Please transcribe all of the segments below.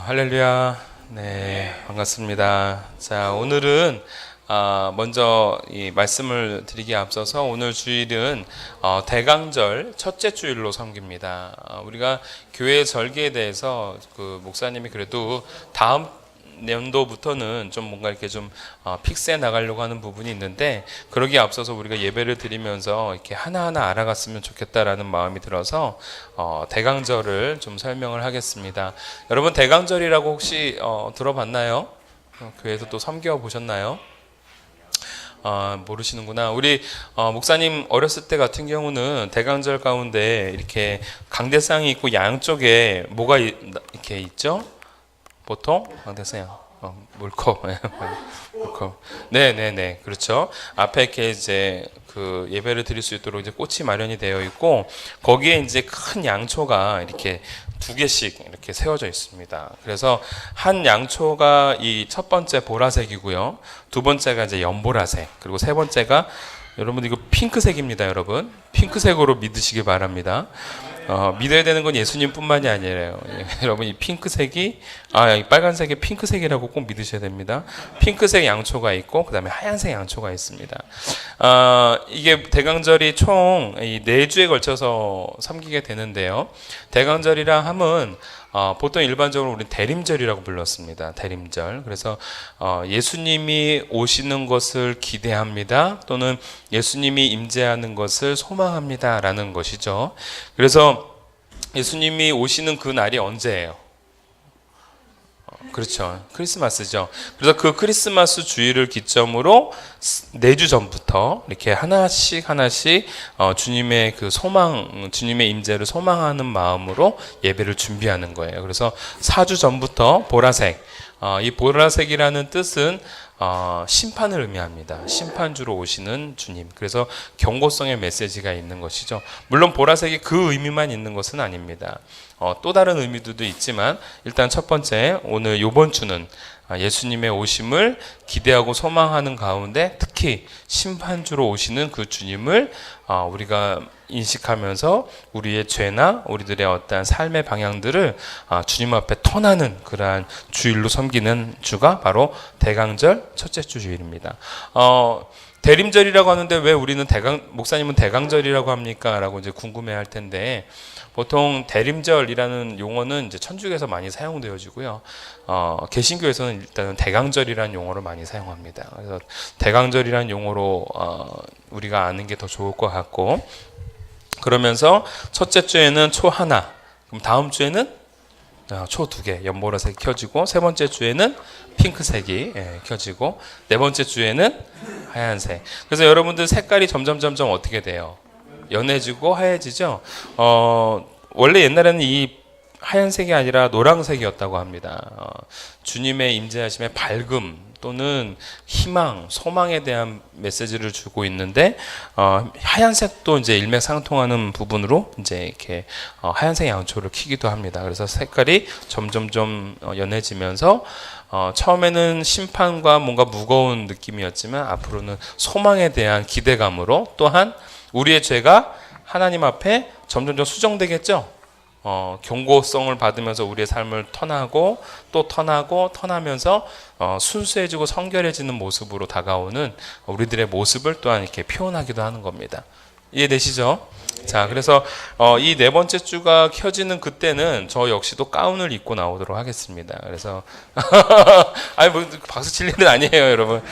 할렐루야. 네, 반갑습니다. 자, 오늘은 먼저 이 말씀을 드리기에 앞서서 오늘 주일은 대강절 첫째 주일로 섬깁니다. 우리가 교회 절기에 대해서 그 목사님이 그래도 다음年도부터는 좀 뭔가 이렇게 좀 픽스해 나가려고 하는 부분이 있는데, 그러기에 앞서서 우리가 예배를 드리면서 이렇게 하나하나 알아갔으면 좋겠다라는 마음이 들어서 대강절을 좀 설명을 하겠습니다. 여러분, 대강절이라고 혹시 들어봤나요? 교회에서 또 섬겨 보셨나요? 모르시는구나. 우리 목사님 어렸을 때 같은 경우는 대강절 가운데 이렇게 강대상이 있고 양쪽에 뭐가 이렇게 있죠? 보통 강대상 물컵, 물컵. 네네네, 그렇죠. 앞에 이렇게 이제 그 예배를 드릴 수 있도록 이제 꽃이 마련이 되어 있고, 거기에 이제 큰 양초가 이렇게 2개씩 이렇게 세워져 있습니다. 그래서 한 양초가 이 첫 번째 보라색이고요, 두 번째가 이제 연보라색, 그리고 세 번째가 여러분 이거 핑크색입니다. 여러분 핑크색으로 믿으시기 바랍니다. 믿어야 되는 건 예수님뿐만이 아니에요. 여러분 이 핑크색이 이 빨간색이 핑크색이라고 꼭 믿으셔야 됩니다. 핑크색 양초가 있고 그 다음에 하얀색 양초가 있습니다. 이게 대강절이 총 4주에 걸쳐서 섬기게 되는데요. 대강절이라 함은 보통 일반적으로 우리는 대림절이라고 불렀습니다. 대림절. 그래서 예수님이 오시는 것을 기대합니다, 또는 예수님이 임재하는 것을 소망합니다 라는 것이죠. 그래서 예수님이 오시는 그 날이 언제예요? 그렇죠, 크리스마스죠. 그래서 그 크리스마스 주일을 기점으로 4주 전부터 이렇게 하나씩 주님의 그 소망, 주님의 임재를 소망하는 마음으로 예배를 준비하는 거예요. 그래서 4주 전부터 보라색, 이 보라색이라는 뜻은 심판을 의미합니다. 심판주로 오시는 주님. 그래서 경고성의 메시지가 있는 것이죠. 물론 보라색이 그 의미만 있는 것은 아닙니다. 또 다른 의미들도 있지만, 일단 첫 번째, 오늘 요번 주는 예수님의 오심을 기대하고 소망하는 가운데 특히 심판주로 오시는 그 주님을 우리가 인식하면서 우리의 죄나 우리들의 어떠한 삶의 방향들을 주님 앞에 터나는 그러한 주일로 섬기는 주가 바로 대강절 첫째 주 주일입니다. 대림절이라고 하는데 왜 우리는 목사님은 대강절이라고 합니까? 라고 이제 궁금해할 텐데, 보통 대림절이라는 용어는 이제 천주교에서 많이 사용되어지고요. 개신교에서는 일단은 대강절이라는 용어를 많이 사용합니다. 그래서 대강절이라는 용어로 우리가 아는 게 더 좋을 것 같고, 그러면서 첫째 주에는 초 하나, 그럼 다음 주에는 초 2개, 연보라색이 켜지고, 세 번째 주에는 핑크색이 켜지고, 네 번째 주에는 하얀색. 그래서 여러분들 색깔이 점점 어떻게 돼요? 연해지고 하얘지죠. 원래 옛날에는 이 하얀색이 아니라 노란색이었다고 합니다. 주님의 임재하심의 밝음 또는 희망, 소망에 대한 메시지를 주고 있는데, 하얀색도 이제 일맥상통하는 부분으로 이제 이렇게 하얀색 양초를 켜기도 합니다. 그래서 색깔이 점점 연해지면서 처음에는 심판과 뭔가 무거운 느낌이었지만 앞으로는 소망에 대한 기대감으로, 또한 우리의 죄가 하나님 앞에 점점 수정되겠죠. 경고성을 받으면서 우리의 삶을 턴하고 또 턴하면서 순수해지고 성결해지는 모습으로 다가오는 우리들의 모습을 또한 이렇게 표현하기도 하는 겁니다. 이해되시죠? 자, 그래서 이 네 번째 주가 켜지는 그때는 저 역시도 가운을 입고 나오도록 하겠습니다. 그래서 아니 뭐 박수 칠 일은 아니에요, 여러분.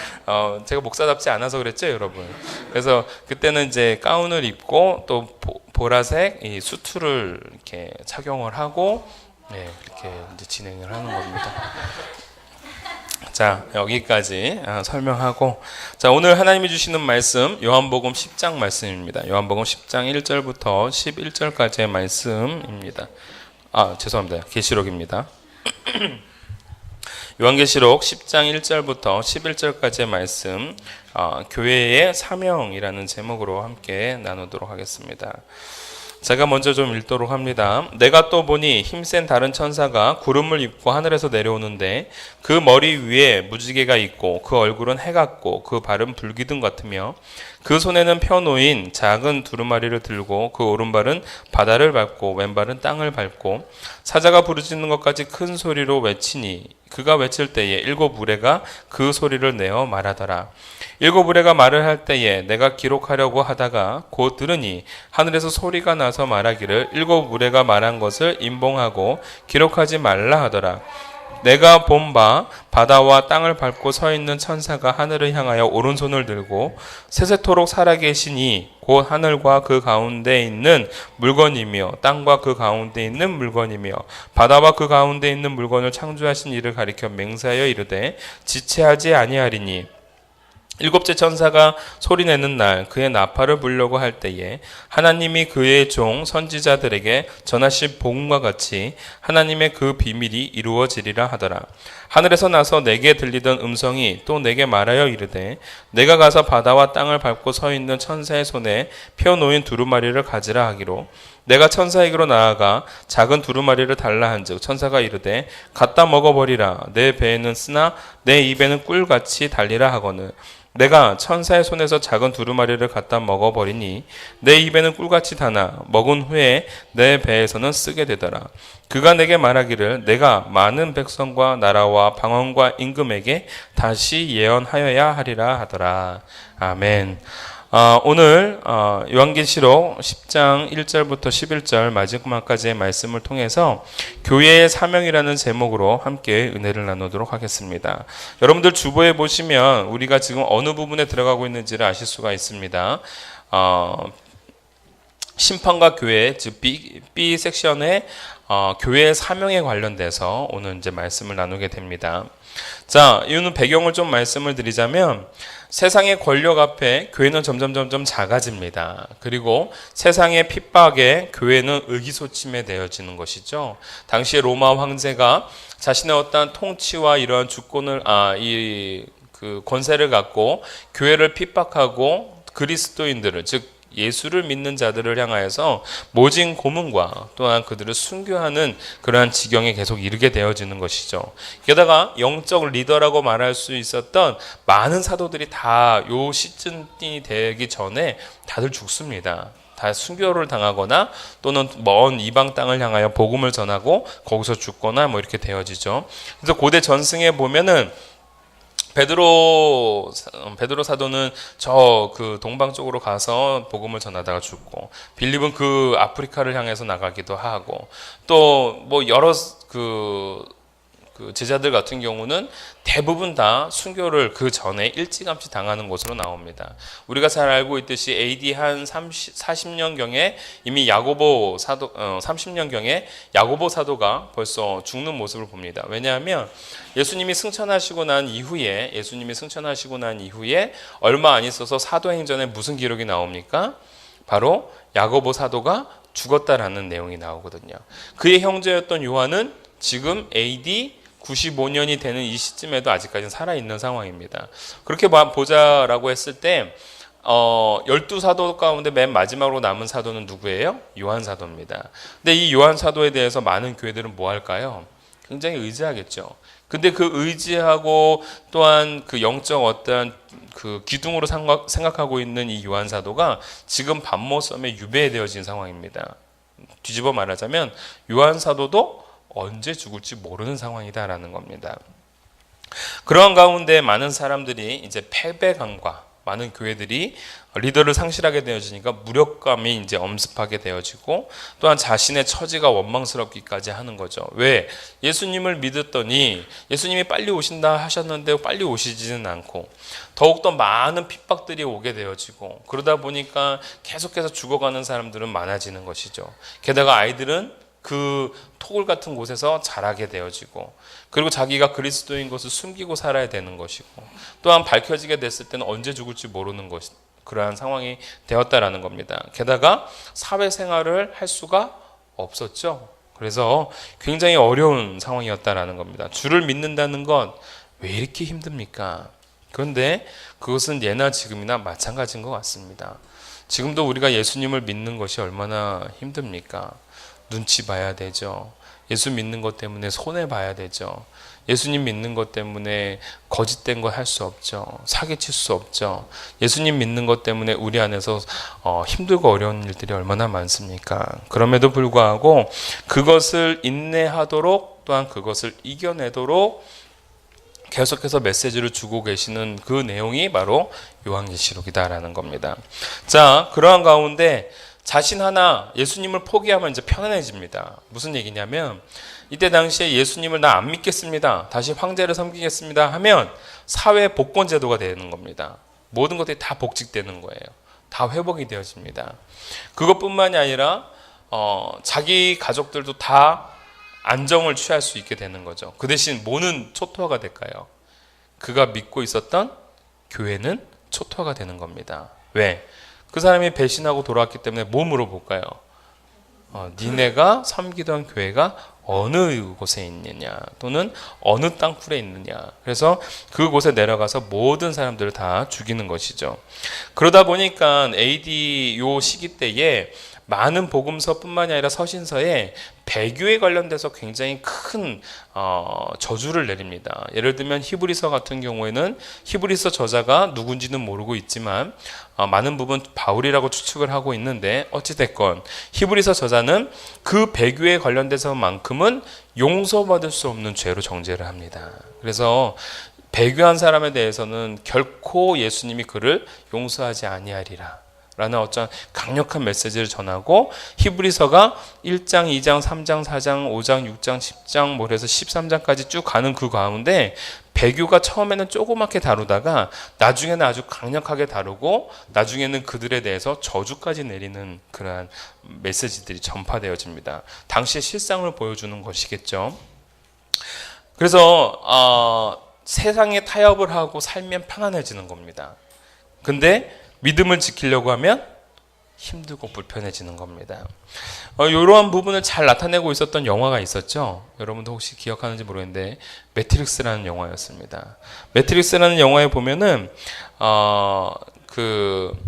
제가 목사답지 않아서 그랬죠, 여러분. 그래서 그때는 이제 가운을 입고 또 보라색 이 수트를 이렇게 착용을 하고, 이렇게 이제 진행을 하는 겁니다. 자, 여기까지 설명하고, 자, 오늘 하나님이 주시는 말씀 요한복음 10장 말씀입니다. 요한복음 10장 1절부터 11절까지의 말씀입니다. 죄송합니다. 계시록입니다. 요한계시록 10장 1절부터 11절까지의 말씀, 교회의 사명이라는 제목으로 함께 나누도록 하겠습니다. 제가 먼저 좀 읽도록 합니다. 내가 또 보니 힘센 다른 천사가 구름을 입고 하늘에서 내려오는데, 그 머리 위에 무지개가 있고 그 얼굴은 해 같고 그 발은 불기둥 같으며 그 손에는 펴놓인 작은 두루마리를 들고 그 오른발은 바다를 밟고 왼발은 땅을 밟고 사자가 부르짖는 것까지 큰 소리로 외치니 그가 외칠 때에 일곱 무리가 그 소리를 내어 말하더라. 일곱 무리가 말을 할 때에 내가 기록하려고 하다가 곧 들으니 하늘에서 소리가 나서 말하기를 일곱 무리가 말한 것을 임봉하고 기록하지 말라 하더라. 내가 본 바 바다와 땅을 밟고 서 있는 천사가 하늘을 향하여 오른손을 들고 세세토록 살아계시니 곧 하늘과 그 가운데 있는 물건이며 땅과 그 가운데 있는 물건이며 바다와 그 가운데 있는 물건을 창조하신 이를 가리켜 맹세하여 이르되 지체하지 아니하리니 일곱째 천사가 소리내는 날 그의 나팔을 불려고 할 때에 하나님이 그의 종 선지자들에게 전하실 복음과 같이 하나님의 그 비밀이 이루어지리라 하더라. 하늘에서 나서 내게 들리던 음성이 또 내게 말하여 이르되 내가 가서 바다와 땅을 밟고 서 있는 천사의 손에 펴놓인 두루마리를 가지라 하기로 내가 천사에게로 나아가 작은 두루마리를 달라 한즉 천사가 이르되 갖다 먹어버리라. 내 배에는 쓰나 내 입에는 꿀같이 달리라 하거늘 내가 천사의 손에서 작은 두루마리를 갖다 먹어버리니 내 입에는 꿀같이 다나 먹은 후에 내 배에서는 쓰게 되더라. 그가 내게 말하기를 내가 많은 백성과 나라와 방언과 임금에게 다시 예언하여야 하리라 하더라. 아멘. 오늘 요한계시록 10장 1절부터 11절 마지막까지의 말씀을 통해서 교회의 사명이라는 제목으로 함께 은혜를 나누도록 하겠습니다. 여러분들 주보에 보시면 우리가 지금 어느 부분에 들어가고 있는지를 아실 수가 있습니다. 심판과 교회, 즉 B 섹션의 교회의 사명에 관련돼서 오늘 이제 말씀을 나누게 됩니다. 자, 이유는 배경을 좀 말씀을 드리자면 세상의 권력 앞에 교회는 점점 작아집니다. 그리고 세상의 핍박에 교회는 의기소침해 되어지는 것이죠. 당시에 로마 황제가 자신의 어떠한 통치와 이러한 주권을 그 권세를 갖고 교회를 핍박하고 그리스도인들을 즉 예수를 믿는 자들을 향하여서 모진 고문과 또한 그들을 순교하는 그러한 지경에 계속 이르게 되어지는 것이죠. 게다가 영적 리더라고 말할 수 있었던 많은 사도들이 다 요 시즌이 되기 전에 다들 죽습니다. 다 순교를 당하거나 또는 먼 이방 땅을 향하여 복음을 전하고 거기서 죽거나 뭐 이렇게 되어지죠. 그래서 고대 전승에 보면은 베드로 사도는 저 그 동방 쪽으로 가서 복음을 전하다가 죽고 빌립은 그 아프리카를 향해서 나가기도 하고 또 뭐 여러 그 제자들 같은 경우는 대부분 다 순교를 그 전에 일찌감치 당하는 것으로 나옵니다. 우리가 잘 알고 있듯이 AD 한 40년경에 이미 야고보 사도 30년경에 야고보 사도가 벌써 죽는 모습을 봅니다. 왜냐하면 예수님이 승천하시고 난 이후에 얼마 안 있어서 사도행전에 무슨 기록이 나옵니까? 바로 야고보 사도가 죽었다라는 내용이 나오거든요. 그의 형제였던 요한은 지금 AD 95년이 되는 이 시점에도 아직까지는 살아있는 상황입니다. 그렇게 보자라고 했을 때 12사도 가운데 맨 마지막으로 남은 사도는 누구예요? 요한 사도입니다. 근데 이 요한 사도에 대해서 많은 교회들은 뭐 할까요? 굉장히 의지하겠죠. 근데 그 의지하고 또한 그 영적 어떠한 그 기둥으로 생각하고 있는 이 요한 사도가 지금 반모섬에 유배되어진 상황입니다. 뒤집어 말하자면 요한 사도도 언제 죽을지 모르는 상황이다라는 겁니다. 그런 가운데 많은 사람들이 이제 패배감과 많은 교회들이 리더를 상실하게 되어지니까 무력감이 이제 엄습하게 되어지고 또한 자신의 처지가 원망스럽기까지 하는 거죠. 왜? 예수님을 믿었더니 예수님이 빨리 오신다 하셨는데 빨리 오시지는 않고 더욱더 많은 핍박들이 오게 되어지고 그러다 보니까 계속해서 죽어가는 사람들은 많아지는 것이죠. 게다가 아이들은 그 토굴 같은 곳에서 자라게 되어지고 그리고 자기가 그리스도인 것을 숨기고 살아야 되는 것이고 또한 밝혀지게 됐을 때는 언제 죽을지 모르는 것 그러한 상황이 되었다라는 겁니다. 게다가 사회생활을 할 수가 없었죠. 그래서 굉장히 어려운 상황이었다라는 겁니다. 주를 믿는다는 건 왜 이렇게 힘듭니까? 그런데 그것은 예나 지금이나 마찬가지인 것 같습니다. 지금도 우리가 예수님을 믿는 것이 얼마나 힘듭니까? 눈치 봐야 되죠. 예수 믿는 것 때문에 손해봐야 되죠. 예수님 믿는 것 때문에 거짓된 거 할 수 없죠. 사기칠 수 없죠. 예수님 믿는 것 때문에 우리 안에서 힘들고 어려운 일들이 얼마나 많습니까? 그럼에도 불구하고 그것을 인내하도록, 또한 그것을 이겨내도록 계속해서 메시지를 주고 계시는 그 내용이 바로 요한계시록이다라는 겁니다. 자, 그러한 가운데 자신 하나 예수님을 포기하면 이제 편안해집니다. 무슨 얘기냐면, 이때 당시에 예수님을 나 안 믿겠습니다, 다시 황제를 섬기겠습니다 하면 사회 복권 제도가 되는 겁니다. 모든 것들이 다 복직되는 거예요. 다 회복이 되어집니다. 그것뿐만이 아니라 자기 가족들도 다 안정을 취할 수 있게 되는 거죠. 그 대신 뭐는 초토화가 될까요? 그가 믿고 있었던 교회는 초토화가 되는 겁니다. 왜? 그 사람이 배신하고 돌아왔기 때문에 뭐 물어볼까요? 니네가 섬기던 교회가 어느 곳에 있느냐, 또는 어느 땅굴에 있느냐. 그래서 그곳에 내려가서 모든 사람들을 다 죽이는 것이죠. 그러다 보니까 AD 요 시기 때에 많은 복음서뿐만이 아니라 서신서에 배교에 관련돼서 굉장히 큰 저주를 내립니다. 예를 들면 히브리서 같은 경우에는 히브리서 저자가 누군지는 모르고 있지만 많은 부분 바울이라고 추측을 하고 있는데, 어찌됐건 히브리서 저자는 그 배교에 관련돼서만큼은 용서받을 수 없는 죄로 정죄를 합니다. 그래서 배교한 사람에 대해서는 결코 예수님이 그를 용서하지 아니하리라 라는 어떤 강력한 메시지를 전하고, 히브리서가 1장, 2장, 3장, 4장, 5장, 6장, 10장, 뭐 해서 13장까지 쭉 가는 그 가운데 배교가 처음에는 조그맣게 다루다가 나중에는 아주 강력하게 다루고, 나중에는 그들에 대해서 저주까지 내리는 그러한 메시지들이 전파되어집니다. 당시의 실상을 보여주는 것이겠죠. 그래서 세상에 타협을 하고 살면 편안해지는 겁니다. 근데 믿음을 지키려고 하면 힘들고 불편해지는 겁니다. 이러한 부분을 잘 나타내고 있었던 영화가 있었죠. 여러분도 혹시 기억하는지 모르겠는데 매트릭스라는 영화였습니다. 매트릭스라는 영화에 보면은 그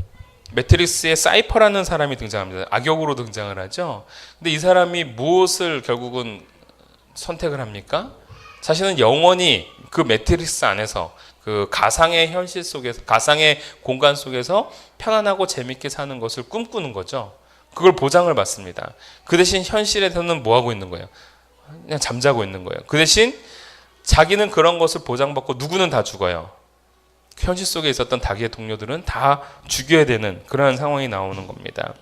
매트릭스에 사이퍼라는 사람이 등장합니다. 악역으로 등장을 하죠. 근데 이 사람이 무엇을 결국은 선택을 합니까? 자신은 영원히 그 매트릭스 안에서, 그 가상의 현실 속에서, 가상의 공간 속에서 편안하고 재밌게 사는 것을 꿈꾸는 거죠. 그걸 보장을 받습니다. 그 대신 현실에서는 뭐 하고 있는 거예요? 그냥 잠자고 있는 거예요. 그 대신 자기는 그런 것을 보장받고 누구는 다 죽어요. 현실 속에 있었던 자기의 동료들은 다 죽여야 되는 그러한 상황이 나오는 겁니다.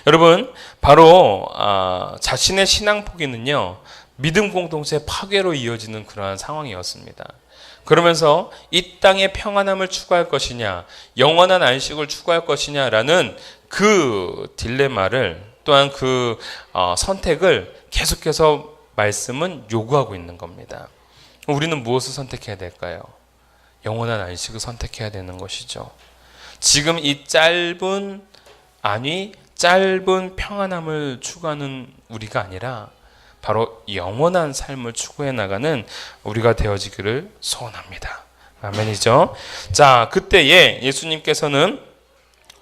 여러분, 바로 자신의 신앙 포기는요, 믿음 공동체의 파괴로 이어지는 그러한 상황이었습니다. 그러면서 이 땅의 평안함을 추구할 것이냐, 영원한 안식을 추구할 것이냐라는 그 딜레마를, 또한 그 선택을 계속해서 말씀은 요구하고 있는 겁니다. 우리는 무엇을 선택해야 될까요? 영원한 안식을 선택해야 되는 것이죠. 지금 이 짧은 평안함을 추구하는 우리가 아니라 바로 영원한 삶을 추구해 나가는 우리가 되어지기를 소원합니다. 아멘이죠. 자, 그때에 예수님께서는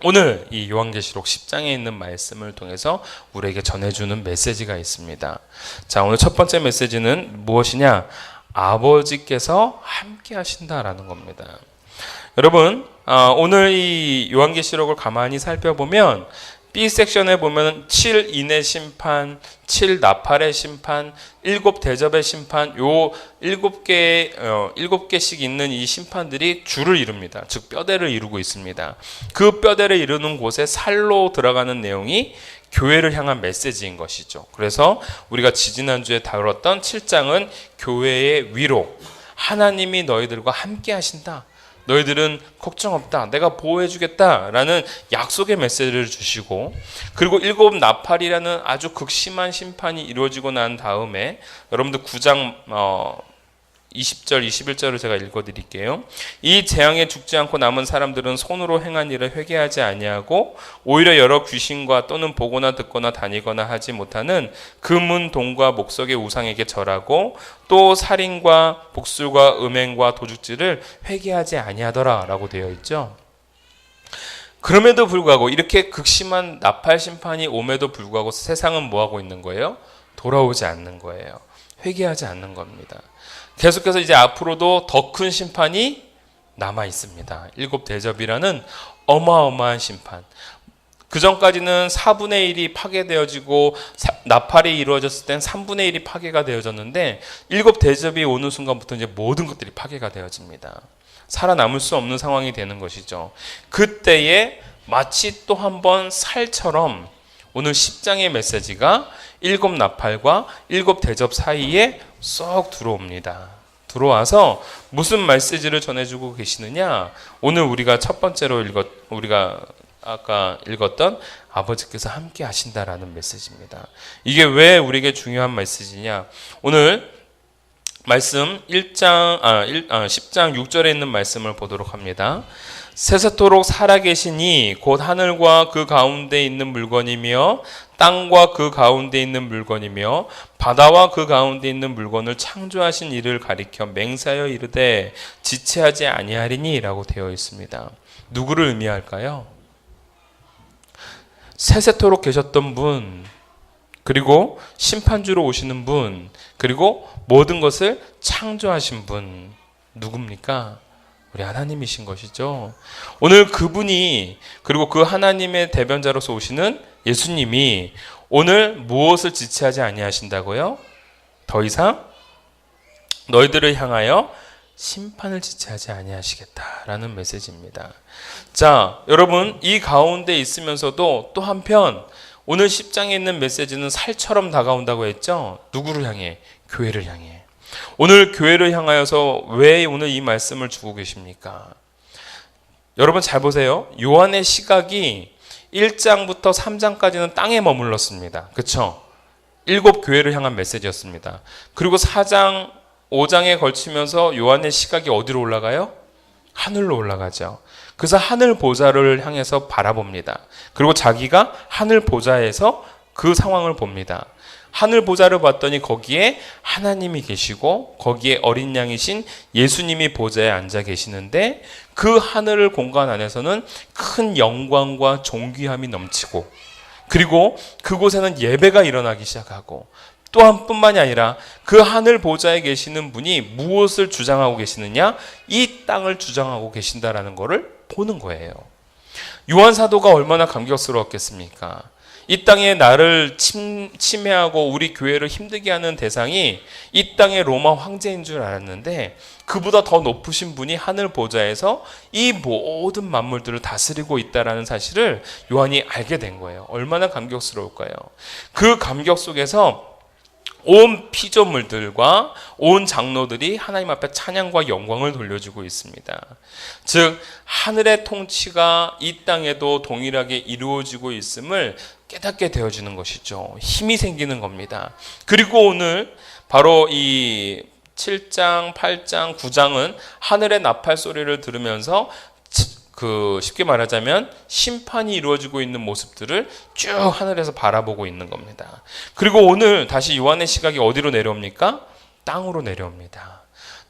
오늘 이 요한계시록 10장에 있는 말씀을 통해서 우리에게 전해주는 메시지가 있습니다. 자, 오늘 첫 번째 메시지는 무엇이냐? 아버지께서 함께 하신다라는 겁니다. 여러분, 오늘 이 요한계시록을 가만히 살펴보면 B 섹션에 보면 7 인의 심판, 7 나팔의 심판, 7 대접의 심판, 요 7개씩 있는 이 심판들이 줄을 이룹니다. 즉 뼈대를 이루고 있습니다. 그 뼈대를 이루는 곳에 살로 들어가는 내용이 교회를 향한 메시지인 것이죠. 그래서 우리가 지지난주에 다뤘던 7장은 교회의 위로, 하나님이 너희들과 함께 하신다, 너희들은 걱정 없다, 내가 보호해주겠다 라는 약속의 메시지를 주시고, 그리고 7 나팔이라는 아주 극심한 심판이 이루어지고 난 다음에, 여러분들 9장 20절 21절을 제가 읽어드릴게요. 이 재앙에 죽지 않고 남은 사람들은 손으로 행한 일을 회개하지 아니하고 오히려 여러 귀신과 또는 보거나 듣거나 다니거나 하지 못하는 금은 동과 목석의 우상에게 절하고 또 살인과 복술과 음행과 도둑질을 회개하지 아니하더라 라고 되어 있죠. 그럼에도 불구하고, 이렇게 극심한 나팔 심판이 옴에도 불구하고 세상은 뭐하고 있는 거예요? 돌아오지 않는 거예요. 회개하지 않는 겁니다. 계속해서 이제 앞으로도 더 큰 심판이 남아 있습니다. 일곱 대접이라는 어마어마한 심판. 그 전까지는 4분의 1이 파괴되어지고 나팔이 이루어졌을 땐 3분의 1이 파괴가 되어졌는데 일곱 대접이 오는 순간부터 이제 모든 것들이 파괴가 되어집니다. 살아남을 수 없는 상황이 되는 것이죠. 그때에 마치 또 한 번 살처럼 오늘 10장의 메시지가 일곱 나팔과 일곱 대접 사이에 쏙 들어옵니다. 들어와서 무슨 메시지를 전해주고 계시느냐? 오늘 우리가 첫 번째로 우리가 아까 읽었던 아버지께서 함께 하신다라는 메시지입니다. 이게 왜 우리에게 중요한 메시지냐? 오늘 말씀 10장 6절에 있는 말씀을 보도록 합니다. 세세토록 살아계시니 곧 하늘과 그 가운데 있는 물건이며 땅과 그 가운데 있는 물건이며 바다와 그 가운데 있는 물건을 창조하신 이를 가리켜 맹세하여 이르되 지체하지 아니하리니 라고 되어 있습니다. 누구를 의미할까요? 세세토록 계셨던 분, 그리고 심판주로 오시는 분, 그리고 모든 것을 창조하신 분, 누굽니까? 우리 하나님이신 것이죠. 오늘 그분이, 그리고 그 하나님의 대변자로서 오시는 예수님이 오늘 무엇을 지체하지 아니하신다고요? 더 이상 너희들을 향하여 심판을 지체하지 아니하시겠다라는 메시지입니다. 자, 여러분, 이 가운데 있으면서도 또 한편 오늘 10장에 있는 메시지는 살처럼 다가온다고 했죠. 누구를 향해? 교회를 향해. 오늘 교회를 향하여서 왜 오늘 이 말씀을 주고 계십니까? 여러분 잘 보세요. 요한의 시각이 1장부터 3장까지는 땅에 머물렀습니다. 그렇죠? 일곱 교회를 향한 메시지였습니다. 그리고 4장, 5장에 걸치면서 요한의 시각이 어디로 올라가요? 하늘로 올라가죠. 그래서 하늘 보좌를 향해서 바라봅니다. 그리고 자기가 하늘 보좌에서 그 상황을 봅니다. 하늘 보좌를 봤더니 거기에 하나님이 계시고 거기에 어린 양이신 예수님이 보좌에 앉아 계시는데 그 하늘 공간 안에서는 큰 영광과 존귀함이 넘치고 그리고 그곳에는 예배가 일어나기 시작하고 또한 뿐만이 아니라 그 하늘 보좌에 계시는 분이 무엇을 주장하고 계시느냐? 이 땅을 주장하고 계신다라는 것을 보는 거예요. 요한 사도가 얼마나 감격스러웠겠습니까? 이 땅에 나를 침해하고 우리 교회를 힘들게 하는 대상이 이 땅의 로마 황제인 줄 알았는데 그보다 더 높으신 분이 하늘 보좌에서 이 모든 만물들을 다스리고 있다는 사실을 요한이 알게 된 거예요. 얼마나 감격스러울까요? 그 감격 속에서 온 피조물들과 온 장로들이 하나님 앞에 찬양과 영광을 돌려주고 있습니다. 즉 하늘의 통치가 이 땅에도 동일하게 이루어지고 있음을 깨닫게 되어지는 것이죠. 힘이 생기는 겁니다. 그리고 오늘 바로 이 7장, 8장, 9장은 하늘의 나팔 소리를 들으면서 쉽게 말하자면 심판이 이루어지고 있는 모습들을 쭉 하늘에서 바라보고 있는 겁니다. 그리고 오늘 다시 요한의 시각이 어디로 내려옵니까? 땅으로 내려옵니다.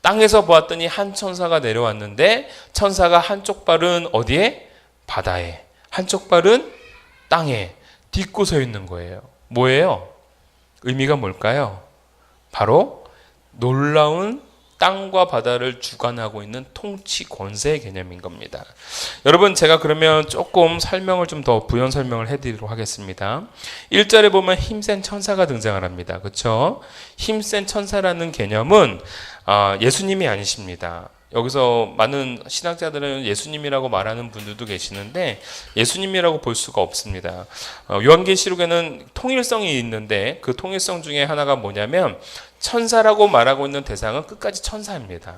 땅에서 보았더니 한 천사가 내려왔는데 천사가 한쪽 발은 어디에? 바다에. 한쪽 발은 땅에 딛고 서 있는 거예요. 뭐예요? 의미가 뭘까요? 바로 놀라운 땅과 바다를 주관하고 있는 통치 권세의 개념인 겁니다. 여러분 제가 그러면 조금 설명을 좀 더 부연 설명을 해드리도록 하겠습니다. 1절에 보면 힘센 천사가 등장을 합니다. 그렇죠? 힘센 천사라는 개념은 예수님이 아니십니다. 여기서 많은 신학자들은 예수님이라고 말하는 분들도 계시는데 예수님이라고 볼 수가 없습니다. 요한계시록에는 통일성이 있는데 그 통일성 중에 하나가 뭐냐면 천사라고 말하고 있는 대상은 끝까지 천사입니다.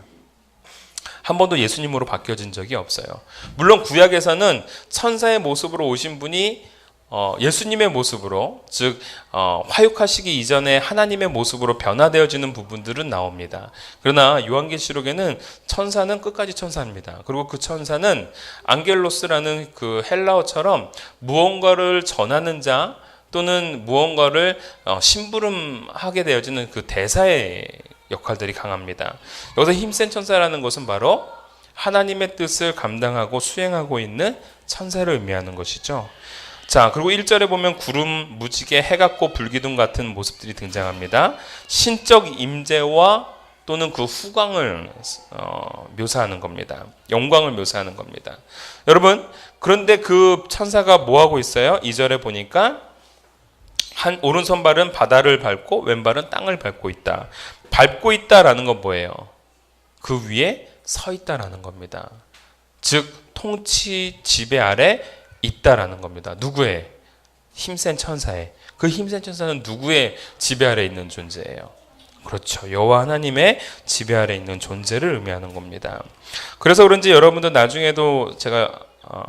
한 번도 예수님으로 바뀌어진 적이 없어요. 물론 구약에서는 천사의 모습으로 오신 분이 예수님의 모습으로 즉 화육하시기 이전에 하나님의 모습으로 변화되어지는 부분들은 나옵니다. 그러나 요한계시록에는 천사는 끝까지 천사입니다. 그리고 그 천사는 앙겔로스라는 그 헬라어처럼 무언가를 전하는 자 또는 무언가를 심부름하게 되어지는 그 대사의 역할들이 강합니다. 여기서 힘센 천사라는 것은 바로 하나님의 뜻을 감당하고 수행하고 있는 천사를 의미하는 것이죠. 자, 그리고 1절에 보면 구름, 무지개, 해 같고 불기둥 같은 모습들이 등장합니다. 신적 임재와 또는 그 후광을 묘사하는 겁니다. 영광을 묘사하는 겁니다. 여러분, 그런데 그 천사가 뭐 하고 있어요? 2절에 보니까 한 오른손발은 바다를 밟고 왼발은 땅을 밟고 있다. 밟고 있다라는 건 뭐예요? 그 위에 서 있다라는 겁니다. 즉 통치 지배 아래 있다라는 겁니다. 누구의? 힘센 천사의. 그 힘센 천사는 누구의 지배 아래 있는 존재예요? 그렇죠. 여호와 하나님의 지배 아래 있는 존재를 의미하는 겁니다. 그래서 그런지 여러분들 나중에도 제가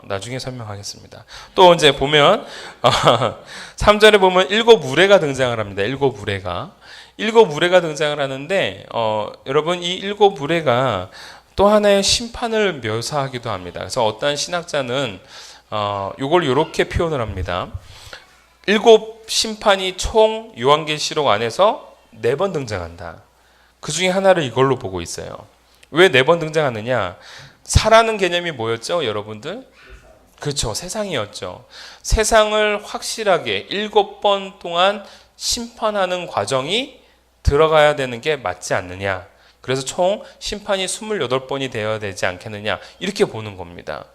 나중에 설명하겠습니다. 또 언제 보면 3절에 보면 일곱 우레가 등장을 합니다. 일곱 우레가 등장을 하는데 여러분 이 일곱 우레가 또 하나의 심판을 묘사하기도 합니다. 그래서 어떠한 신학자는 이걸 이렇게 표현을 합니다. 일곱 심판이 총 요한계시록 안에서 4번 등장한다. 그 중에 하나를 이걸로 보고 있어요. 왜 4번 등장하느냐? 사라는 개념이 뭐였죠, 여러분들? 그렇죠, 세상이었죠. 세상을 확실하게 7번 동안 심판하는 과정이 들어가야 되는 게 맞지 않느냐. 그래서 총 심판이 28번이 되어야 되지 않겠느냐. 이렇게 보는 겁니다.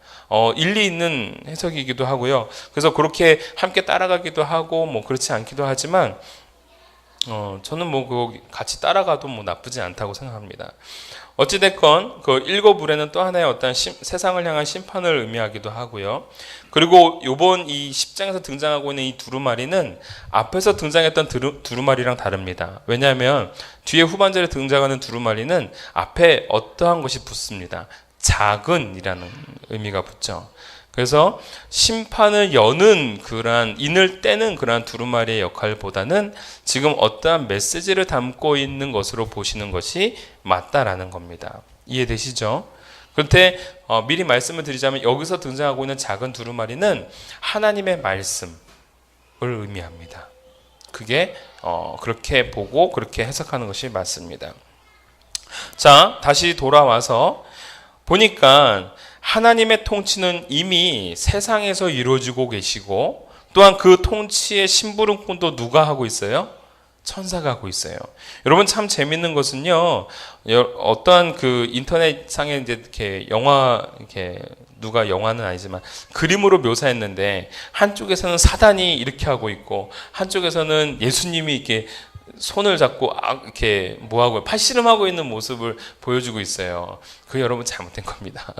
일리 있는 해석이기도 하고요. 그래서 그렇게 함께 따라가기도 하고 뭐 그렇지 않기도 하지만 저는 뭐 그거 같이 따라가도 뭐 나쁘지 않다고 생각합니다. 어찌됐건 그 일곱 우레는 또 하나의 어떤 세상을 향한 심판을 의미하기도 하고요. 그리고 요번 이 10장에서 등장하고 있는 이 두루마리는 앞에서 등장했던 두루마리랑 다릅니다. 왜냐하면 뒤에 후반절에 등장하는 두루마리는 앞에 어떠한 것이 붙습니다. 작은이라는 의미가 붙죠. 그래서 심판을 여는 그러한 인을 떼는 그러한 두루마리의 역할보다는 지금 어떠한 메시지를 담고 있는 것으로 보시는 것이 맞다라는 겁니다. 이해되시죠? 그런데 미리 말씀을 드리자면 여기서 등장하고 있는 작은 두루마리는 하나님의 말씀을 의미합니다. 그게 그렇게 보고 그렇게 해석하는 것이 맞습니다. 자, 다시 돌아와서 보니까 하나님의 통치는 이미 세상에서 이루어지고 계시고 또한 그 통치의 심부름꾼도 누가 하고 있어요? 천사가 하고 있어요. 여러분 참 재밌는 것은요. 어떠한 그 인터넷상에 이제 이렇게 이렇게 누가 영화는 아니지만 그림으로 묘사했는데 한쪽에서는 사단이 이렇게 하고 있고 한쪽에서는 예수님이 이렇게 손을 잡고 이렇게 뭐하고 팔씨름하고 있는 모습을 보여주고 있어요. 그게 여러분 잘못된 겁니다.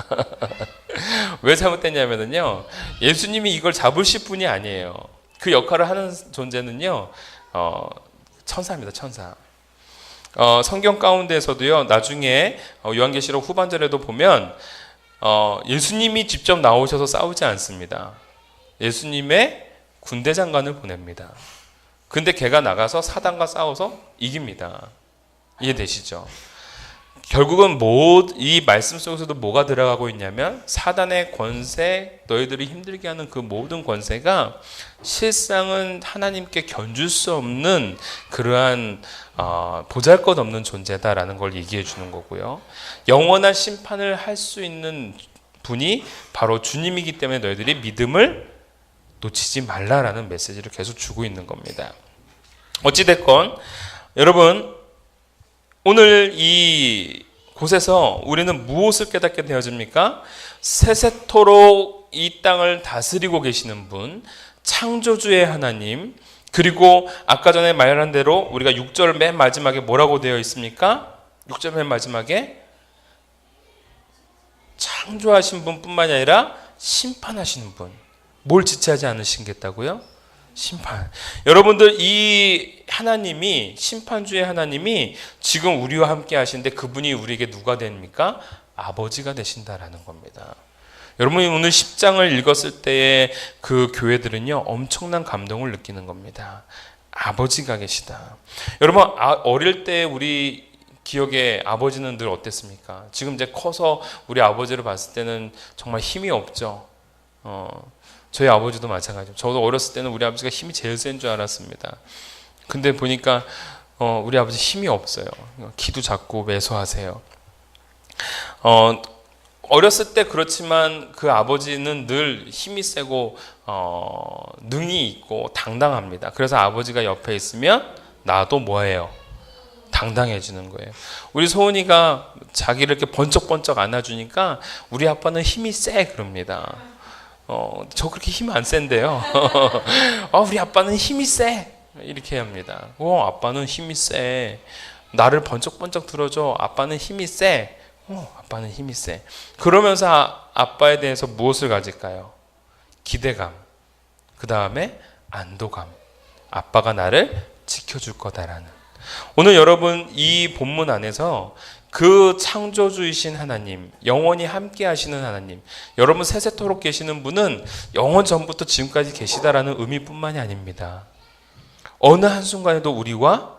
왜 잘못됐냐면요, 예수님이 이걸 잡으실 분이 아니에요. 그 역할을 하는 존재는요, 천사입니다. 천사. 성경 가운데서도요, 나중에 요한계시록 후반절에도 보면 예수님이 직접 나오셔서 싸우지 않습니다. 예수님의 군대 장관을 보냅니다. 근데 걔가 나가서 사단과 싸워서 이깁니다. 이해되시죠? 결국은 이 말씀 속에서도 뭐가 들어가고 있냐면 사단의 권세, 너희들이 힘들게 하는 그 모든 권세가 실상은 하나님께 견줄 수 없는 그러한 보잘것없는 존재다라는 걸 얘기해 주는 거고요. 영원한 심판을 할 수 있는 분이 바로 주님이기 때문에 너희들이 믿음을 놓치지 말라라는 메시지를 계속 주고 있는 겁니다. 어찌됐건 여러분 오늘 이 곳에서 우리는 무엇을 깨닫게 되어집니까? 세세토록 이 땅을 다스리고 계시는 분, 창조주의 하나님, 그리고 아까 전에 말한 대로 우리가 6절 맨 마지막에 뭐라고 되어 있습니까? 6절 맨 마지막에 창조하신 분뿐만이 아니라 심판하시는 분. 뭘 지체하지 않으시겠다고요? 심판. 여러분들 이 하나님이 심판주의 하나님이 지금 우리와 함께 하시는데 그분이 우리에게 누가 됩니까? 아버지가 되신다라는 겁니다. 여러분이 오늘 10장을 읽었을 때의 그 교회들은요 엄청난 감동을 느끼는 겁니다. 아버지가 계시다. 여러분 어릴 때 우리 기억에 아버지는 늘 어땠습니까? 지금 이제 커서 우리 아버지를 봤을 때는 정말 힘이 없죠. 저희 아버지도 마찬가지죠. 저도 어렸을 때는 우리 아버지가 힘이 제일 센 줄 알았습니다. 근데 보니까 우리 아버지 힘이 없어요. 키도 작고 매소하세요. 어렸을 때 그렇지만 그 아버지는 늘 힘이 세고 능이 있고 당당합니다. 그래서 아버지가 옆에 있으면 나도 뭐예요? 당당해지는 거예요. 우리 소은이가 자기를 이렇게 번쩍번쩍 안아주니까 우리 아빠는 힘이 세 그럽니다. 저 그렇게 힘 안 센데요. 우리 아빠는 힘이 세 이렇게 합니다. 아빠는 힘이 세. 나를 번쩍번쩍 들어줘. 아빠는 힘이 세. 아빠는 힘이 세. 그러면서 아빠에 대해서 무엇을 가질까요? 기대감. 그 다음에 안도감. 아빠가 나를 지켜줄 거다라는. 오늘 여러분 이 본문 안에서 그 창조주이신 하나님, 영원히 함께 하시는 하나님, 여러분 세세토록 계시는 분은 영원 전부터 지금까지 계시다라는 의미뿐만이 아닙니다. 어느 한순간에도 우리와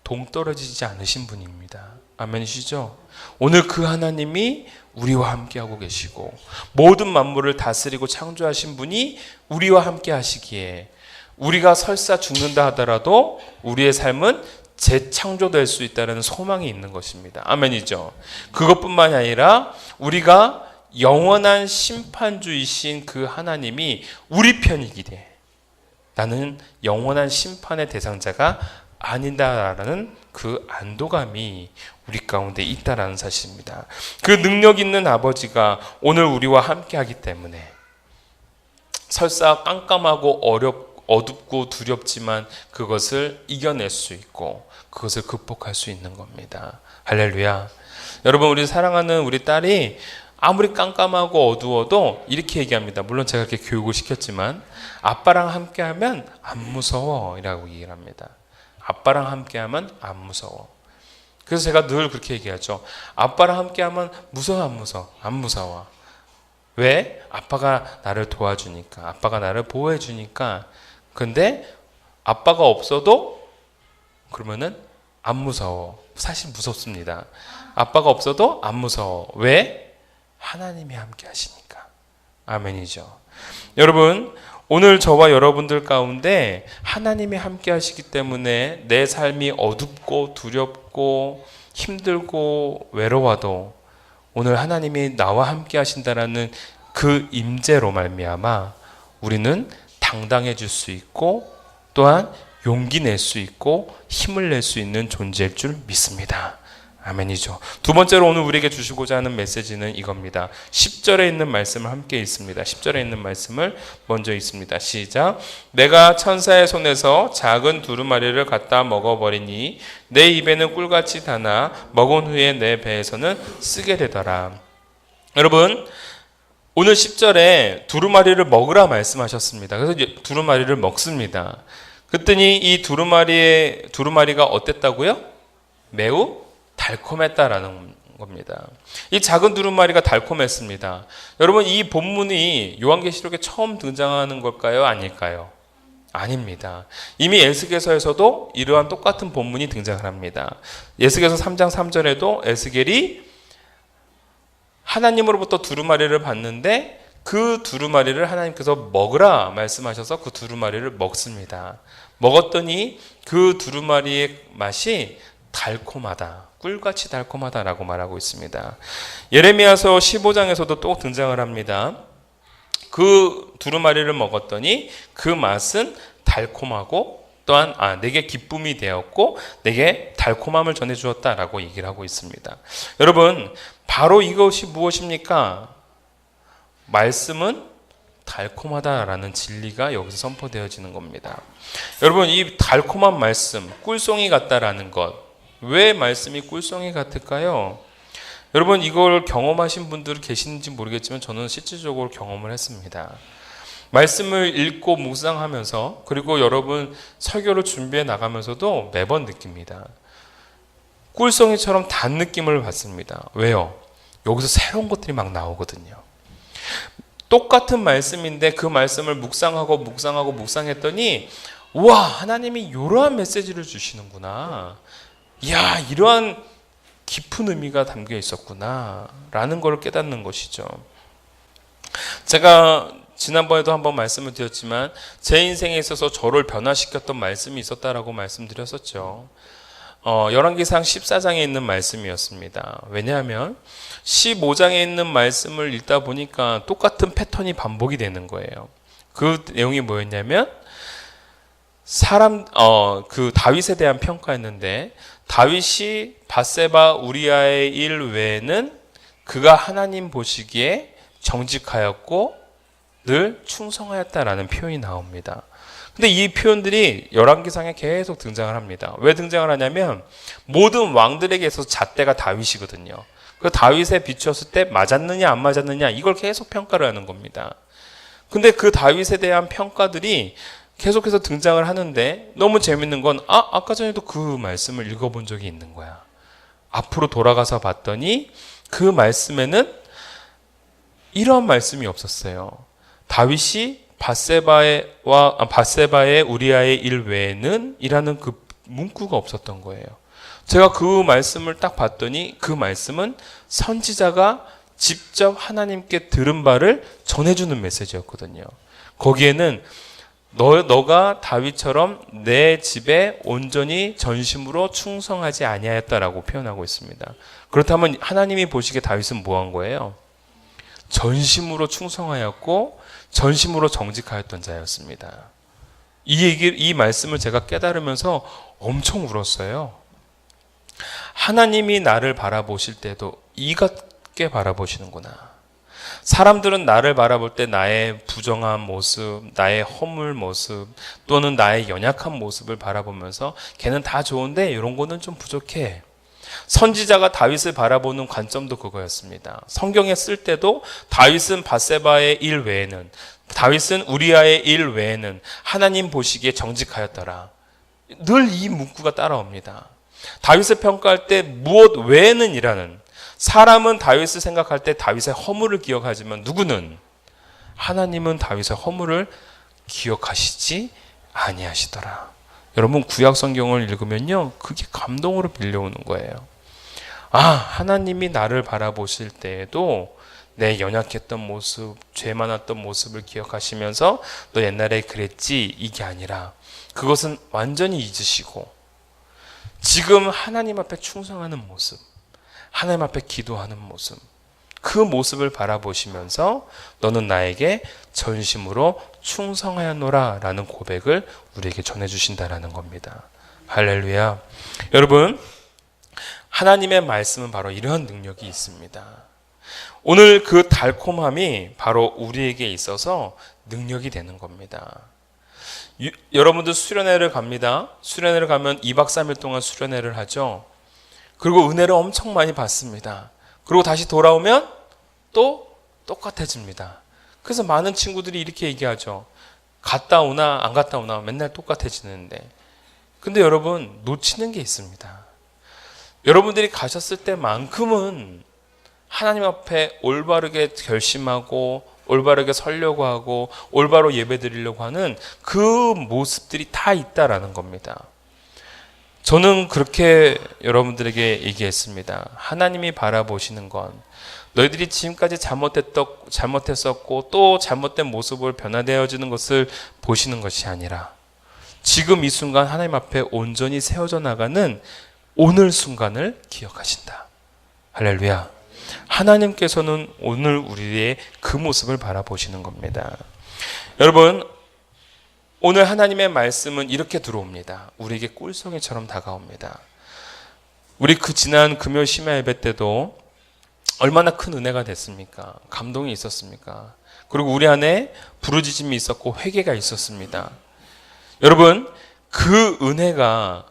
동떨어지지 않으신 분입니다. 아멘이시죠? 오늘 그 하나님이 우리와 함께하고 계시고 모든 만물을 다스리고 창조하신 분이 우리와 함께 하시기에 우리가 설사 죽는다 하더라도 우리의 삶은 재창조될 수 있다는 소망이 있는 것입니다. 아멘이죠? 그것뿐만이 아니라 우리가 영원한 심판주이신 그 하나님이 우리 편이기에 나는 영원한 심판의 대상자가 아니다라는 그 안도감이 우리 가운데 있다라는 사실입니다. 그 능력 있는 아버지가 오늘 우리와 함께하기 때문에 설사 깜깜하고 어둡고 두렵지만 그것을 이겨낼 수 있고 그것을 극복할 수 있는 겁니다. 할렐루야. 여러분 우리 사랑하는 우리 딸이 아무리 깜깜하고 어두워도 이렇게 얘기합니다. 물론 제가 그렇게 교육을 시켰지만 아빠랑 함께하면 안 무서워 이라고 얘기를 합니다. 아빠랑 함께하면 안 무서워. 그래서 제가 늘 그렇게 얘기하죠. 아빠랑 함께하면 무서워 안 무서워? 안 무서워. 왜? 아빠가 나를 도와주니까. 아빠가 나를 보호해주니까. 근데 아빠가 없어도 그러면은 안 무서워. 사실 무섭습니다. 아빠가 없어도 안 무서워. 왜? 하나님이 함께 하시니까. 아멘이죠. 여러분 오늘 저와 여러분들 가운데 하나님이 함께 하시기 때문에 내 삶이 어둡고 두렵고 힘들고 외로워도 오늘 하나님이 나와 함께 하신다라는 그 임재로 말미암아 우리는 당당해질 수 있고 또한 용기 낼 수 있고 힘을 낼 수 있는 존재일 줄 믿습니다. 아멘이죠. 두 번째로 오늘 우리에게 주시고자 하는 메시지는 이겁니다. 10절에 있는 말씀을 함께 읽습니다. 10절에 있는 말씀을 먼저 읽습니다. 시작. 내가 천사의 손에서 작은 두루마리를 갖다 먹어버리니 내 입에는 꿀같이 다나 먹은 후에 내 배에서는 쓰게 되더라. 여러분 오늘 10절에 두루마리를 먹으라 말씀하셨습니다. 그래서 두루마리를 먹습니다. 그랬더니 이 두루마리가 어땠다고요? 매우 달콤했다라는 겁니다. 이 작은 두루마리가 달콤했습니다. 여러분 이 본문이 요한계시록에 처음 등장하는 걸까요? 아닐까요? 아닙니다. 이미 에스겔서에서도 이러한 똑같은 본문이 등장을 합니다. 에스겔서 3장 3절에도 에스겔이 하나님으로부터 두루마리를 받는데 그 두루마리를 하나님께서 먹으라 말씀하셔서 그 두루마리를 먹습니다. 먹었더니 그 두루마리의 맛이 달콤하다. 꿀같이 달콤하다라고 말하고 있습니다. 예레미야서 15장에서도 또 등장을 합니다. 그 두루마리를 먹었더니 그 맛은 달콤하고 또한 내게 기쁨이 되었고 내게 달콤함을 전해주었다라고 얘기를 하고 있습니다. 여러분 바로 이것이 무엇입니까? 말씀은 달콤하다라는 진리가 여기서 선포되어지는 겁니다. 여러분 이 달콤한 말씀, 꿀송이 같다라는 것, 왜 말씀이 꿀송이 같을까요? 여러분 이걸 경험하신 분들 계시는지 모르겠지만 저는 실질적으로 경험을 했습니다. 말씀을 읽고 묵상하면서 그리고 여러분 설교를 준비해 나가면서도 매번 느낍니다. 꿀송이처럼 단 느낌을 받습니다. 왜요? 여기서 새로운 것들이 막 나오거든요. 똑같은 말씀인데 그 말씀을 묵상했더니 와 하나님이 이러한 메시지를 주시는구나. 이야 이러한 깊은 의미가 담겨 있었구나 라는 걸 깨닫는 것이죠. 제가 지난번에도 한번 말씀을 드렸지만 제 인생에 있어서 저를 변화시켰던 말씀이 있었다라고 말씀드렸었죠. 열왕기상 14장에 있는 말씀이었습니다. 왜냐하면 15장에 있는 말씀을 읽다 보니까 똑같은 패턴이 반복이 되는 거예요. 그 내용이 뭐였냐면 그 다윗에 대한 평가였는데, 다윗이 밧세바 우리아의 일 외에는 그가 하나님 보시기에 정직하였고 늘 충성하였다라는 표현이 나옵니다. 근데 이 표현들이 열왕기상에 계속 등장을 합니다. 왜 등장을 하냐면 모든 왕들에게서 잣대가 다윗이거든요. 그 다윗에 비추었을 때 맞았느냐 안 맞았느냐 이걸 계속 평가를 하는 겁니다. 근데 그 다윗에 대한 평가들이 계속해서 등장을 하는데, 너무 재밌는 건 아까 전에도 그 말씀을 읽어본 적이 있는 거야. 앞으로 돌아가서 봤더니 그 말씀에는 이런 말씀이 없었어요. 다윗이 밧세바의 우리아의 일 외에는 이라는 그 문구가 없었던 거예요. 제가 그 말씀을 딱 봤더니 그 말씀은 선지자가 직접 하나님께 들은 바를 전해주는 메시지였거든요. 거기에는 너가 다윗처럼 내 집에 온전히 전심으로 충성하지 아니하였다라고 표현하고 있습니다. 그렇다면 하나님이 보시기에 다윗은 뭐 한 거예요? 전심으로 충성하였고 전심으로 정직하였던 자였습니다. 이 말씀을 제가 깨달으면서 엄청 울었어요. 하나님이 나를 바라보실 때도 이 같게 바라보시는구나. 사람들은 나를 바라볼 때 나의 부정한 모습, 나의 허물 모습, 또는 나의 연약한 모습을 바라보면서 걔는 다 좋은데 이런 거는 좀 부족해. 선지자가 다윗을 바라보는 관점도 그거였습니다. 성경에 쓸 때도 다윗은 밧세바의 일 외에는, 다윗은 우리아의 일 외에는 하나님 보시기에 정직하였더라. 늘 이 문구가 따라옵니다. 다윗을 평가할 때 무엇 외에는 이라는, 사람은 다윗을 생각할 때 다윗의 허물을 기억하지만 누구는, 하나님은 다윗의 허물을 기억하시지 아니하시더라. 여러분 구약 성경을 읽으면요, 그게 감동으로 밀려오는 거예요. 하나님이 나를 바라보실 때에도 내 연약했던 모습, 죄 많았던 모습을 기억하시면서 너 옛날에 그랬지, 이게 아니라 그것은 완전히 잊으시고 지금 하나님 앞에 충성하는 모습, 하나님 앞에 기도하는 모습, 그 모습을 바라보시면서 너는 나에게 전심으로 충성하였노라 라는 고백을 우리에게 전해주신다라는 겁니다. 할렐루야. 여러분, 하나님의 말씀은 바로 이러한 능력이 있습니다. 오늘 그 달콤함이 바로 우리에게 있어서 능력이 되는 겁니다. 여러분들 수련회를 갑니다. 수련회를 가면 2박 3일 동안 수련회를 하죠. 그리고 은혜를 엄청 많이 받습니다. 그리고 다시 돌아오면 또 똑같아집니다. 그래서 많은 친구들이 이렇게 얘기하죠. 갔다 오나 안 갔다 오나 맨날 똑같아지는데. 근데 여러분, 놓치는 게 있습니다. 여러분들이 가셨을 때만큼은 하나님 앞에 올바르게 결심하고 올바르게 서려고 하고 올바로 예배 드리려고 하는 그 모습들이 다 있다라는 겁니다. 저는 그렇게 여러분들에게 얘기했습니다. 하나님이 바라보시는 건 너희들이 지금까지 잘못했었고 또 잘못된 모습을 변화되어지는 것을 보시는 것이 아니라 지금 이 순간 하나님 앞에 온전히 세워져 나가는 오늘 순간을 기억하신다. 할렐루야. 하나님께서는 오늘 우리의 그 모습을 바라보시는 겁니다. 여러분, 오늘 하나님의 말씀은 이렇게 들어옵니다. 우리에게 꿀송이처럼 다가옵니다. 우리 그 지난 금요 심야 예배 때도 얼마나 큰 은혜가 됐습니까? 감동이 있었습니까? 그리고 우리 안에 부르짖음이 있었고 회개가 있었습니다. 여러분, 그 은혜가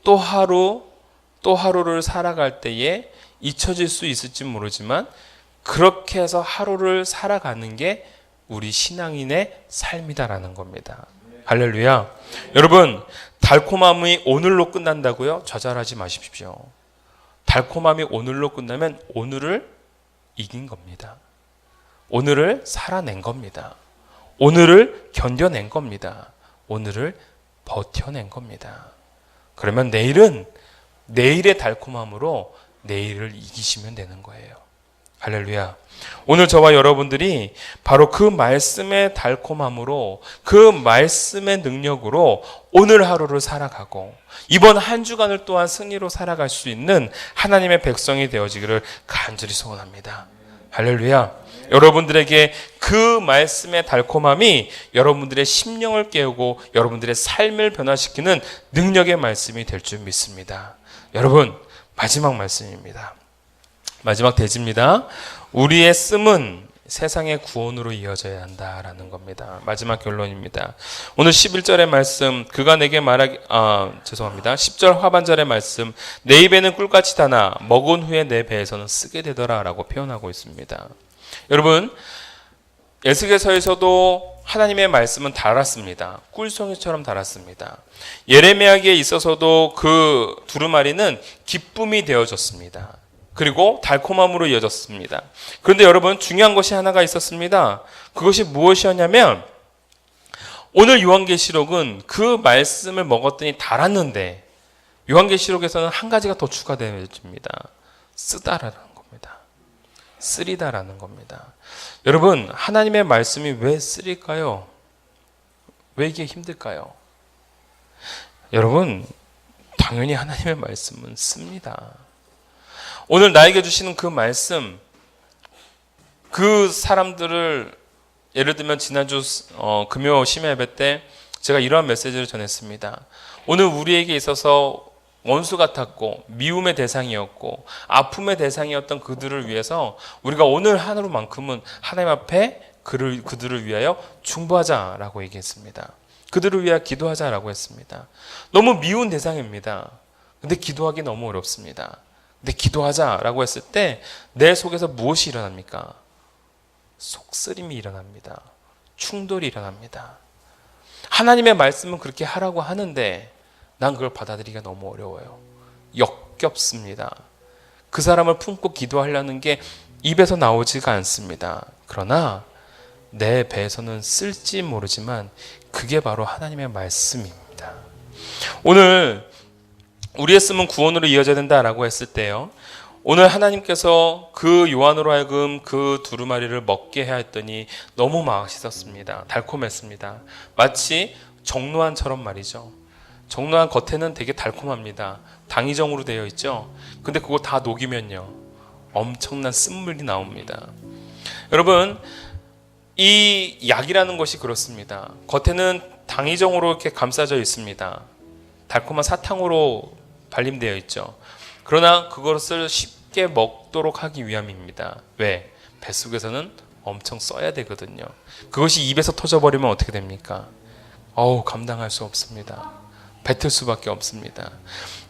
또 하루를 살아갈 때에 잊혀질 수 있을지 모르지만 그렇게 해서 하루를 살아가는 게 우리 신앙인의 삶이다라는 겁니다. 할렐루야. 여러분, 달콤함이 오늘로 끝난다고요? 좌절하지 마십시오. 달콤함이 오늘로 끝나면 오늘을 이긴 겁니다. 오늘을 살아낸 겁니다. 오늘을 견뎌낸 겁니다. 오늘을 버텨낸 겁니다. 그러면 내일은 내일의 달콤함으로 내일을 이기시면 되는 거예요. 할렐루야. 오늘 저와 여러분들이 바로 그 말씀의 달콤함으로, 그 말씀의 능력으로 오늘 하루를 살아가고 이번 한 주간을 또한 승리로 살아갈 수 있는 하나님의 백성이 되어지기를 간절히 소원합니다. 할렐루야. 여러분들에게 그 말씀의 달콤함이 여러분들의 심령을 깨우고 여러분들의 삶을 변화시키는 능력의 말씀이 될 줄 믿습니다. 여러분, 마지막 말씀입니다. 마지막 대지입니다. 우리의 씀은 세상의 구원으로 이어져야 한다라는 겁니다. 마지막 결론입니다. 오늘 11절의 말씀, 그가 내게 죄송합니다. 10절 하반절의 말씀, 내 입에는 꿀같이 다나 먹은 후에 내 배에서는 쓰게 되더라 라고 표현하고 있습니다. 여러분, 에스겔서에서도 하나님의 말씀은 달았습니다. 꿀송이처럼 달았습니다. 예레미야기에 있어서도 그 두루마리는 기쁨이 되어졌습니다. 그리고 달콤함으로 이어졌습니다. 그런데 여러분, 중요한 것이 하나가 있었습니다. 그것이 무엇이었냐면 오늘 요한계시록은 그 말씀을 먹었더니 달았는데 요한계시록에서는 한 가지가 더 추가되어집니다. 쓰다라는 겁니다. 쓰리다라는 겁니다. 여러분, 하나님의 말씀이 왜 쓰릴까요? 왜 이게 힘들까요? 여러분, 당연히 하나님의 말씀은 씁니다. 오늘 나에게 주시는 그 말씀, 그 사람들을 예를 들면 지난주 금요 심야 예배 때 제가 이러한 메시지를 전했습니다. 오늘 우리에게 있어서 원수 같았고 미움의 대상이었고 아픔의 대상이었던 그들을 위해서 우리가 오늘 하루만큼은 하나님 앞에 그들을 위하여 중보하자라고 얘기했습니다. 그들을 위하여 기도하자라고 했습니다. 너무 미운 대상입니다. 근데 기도하기 너무 어렵습니다. 근데 기도하자라고 했을 때 내 속에서 무엇이 일어납니까? 속쓰림이 일어납니다. 충돌이 일어납니다. 하나님의 말씀은 그렇게 하라고 하는데 난 그걸 받아들이기가 너무 어려워요. 역겹습니다. 그 사람을 품고 기도하려는 게 입에서 나오지가 않습니다. 그러나 내 배에서는 쓸지 모르지만 그게 바로 하나님의 말씀입니다. 오늘 우리의 씀은 구원으로 이어져야 된다라고 했을 때요, 오늘 하나님께서 그 요한으로 하여금 그 두루마리를 먹게 해야 했더니 너무 맛있었습니다. 달콤했습니다. 마치 정로안처럼 말이죠. 정로안 겉에는 되게 달콤합니다. 당이정으로 되어 있죠. 근데 그거 다 녹이면요, 엄청난 쓴물이 나옵니다. 여러분, 이 약이라는 것이 그렇습니다. 겉에는 당이정으로 이렇게 감싸져 있습니다. 달콤한 사탕으로 발림되어 있죠. 그러나 그것을 쉽게 먹도록 하기 위함입니다. 왜? 뱃속에서는 엄청 써야 되거든요. 그것이 입에서 터져버리면 어떻게 됩니까? 감당할 수 없습니다. 뱉을 수밖에 없습니다.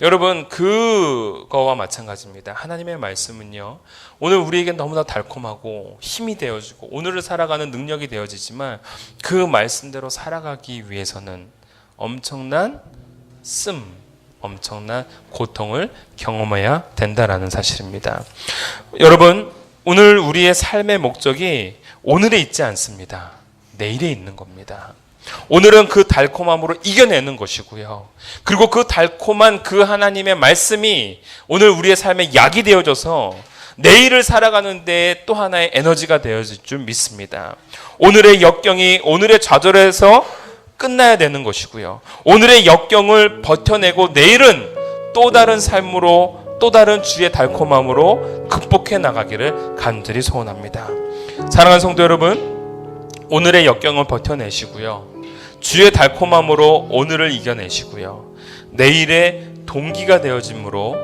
여러분, 그거와 마찬가지입니다. 하나님의 말씀은요, 오늘 우리에게 너무나 달콤하고 힘이 되어지고 오늘을 살아가는 능력이 되어지지만 그 말씀대로 살아가기 위해서는 엄청난 엄청난 고통을 경험해야 된다라는 사실입니다. 여러분, 오늘 우리의 삶의 목적이 오늘에 있지 않습니다. 내일에 있는 겁니다. 오늘은 그 달콤함으로 이겨내는 것이고요. 그리고 그 달콤한 그 하나님의 말씀이 오늘 우리의 삶의 약이 되어져서 내일을 살아가는 데 또 하나의 에너지가 되어질 줄 믿습니다. 오늘의 역경이 오늘의 좌절에서 끝나야 되는 것이고요. 오늘의 역경을 버텨내고 내일은 또 다른 삶으로, 또 다른 주의 달콤함으로 극복해 나가기를 간절히 소원합니다. 사랑하는 성도 여러분, 오늘의 역경을 버텨내시고요, 주의 달콤함으로 오늘을 이겨내시고요, 내일의 동기가 되어짐으로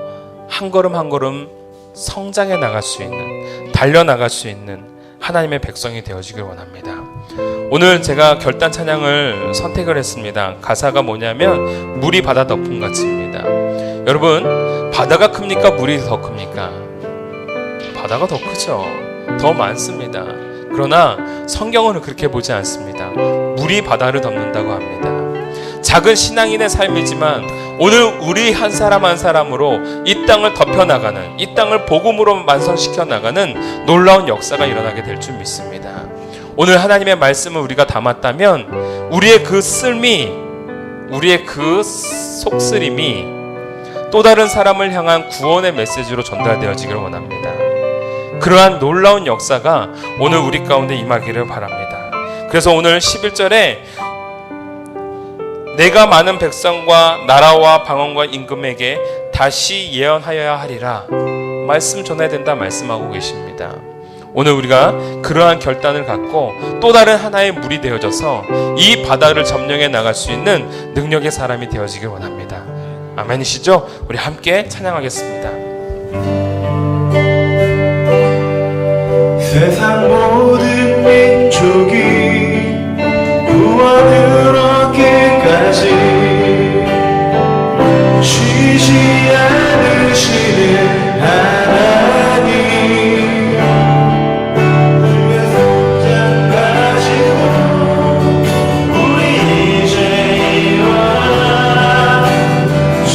한 걸음 한 걸음 성장해 나갈 수 있는, 달려나갈 수 있는 하나님의 백성이 되어지길 원합니다. 오늘 제가 결단 찬양을 선택을 했습니다. 가사가 뭐냐면 물이 바다 덮음 같습니다. 여러분, 바다가 큽니까? 물이 더 큽니까? 바다가 더 크죠. 더 많습니다. 그러나 성경은 그렇게 보지 않습니다. 물이 바다를 덮는다고 합니다. 작은 신앙인의 삶이지만 오늘 우리 한 사람 한 사람으로 이 땅을 덮여나가는, 이 땅을 복음으로 완성시켜 나가는 놀라운 역사가 일어나게 될 줄 믿습니다. 오늘 하나님의 말씀을 우리가 담았다면 우리의 그 쓸미, 우리의 그 속쓰림이 또 다른 사람을 향한 구원의 메시지로 전달되어지기를 원합니다. 그러한 놀라운 역사가 오늘 우리 가운데 임하기를 바랍니다. 그래서 오늘 11절에 내가 많은 백성과 나라와 방언과 임금에게 다시 예언하여야 하리라 말씀 전해야 된다 말씀하고 계십니다. 오늘 우리가 그러한 결단을 갖고 또 다른 하나의 물이 되어져서 이 바다를 점령해 나갈 수 있는 능력의 사람이 되어지길 원합니다. 아멘이시죠? 우리 함께 찬양하겠습니다. 세상 모든 민족이 구원을 얻기까지 쉬지 않으시는 하나님, 주의 손잡 가지고 우리 이제 일어나 주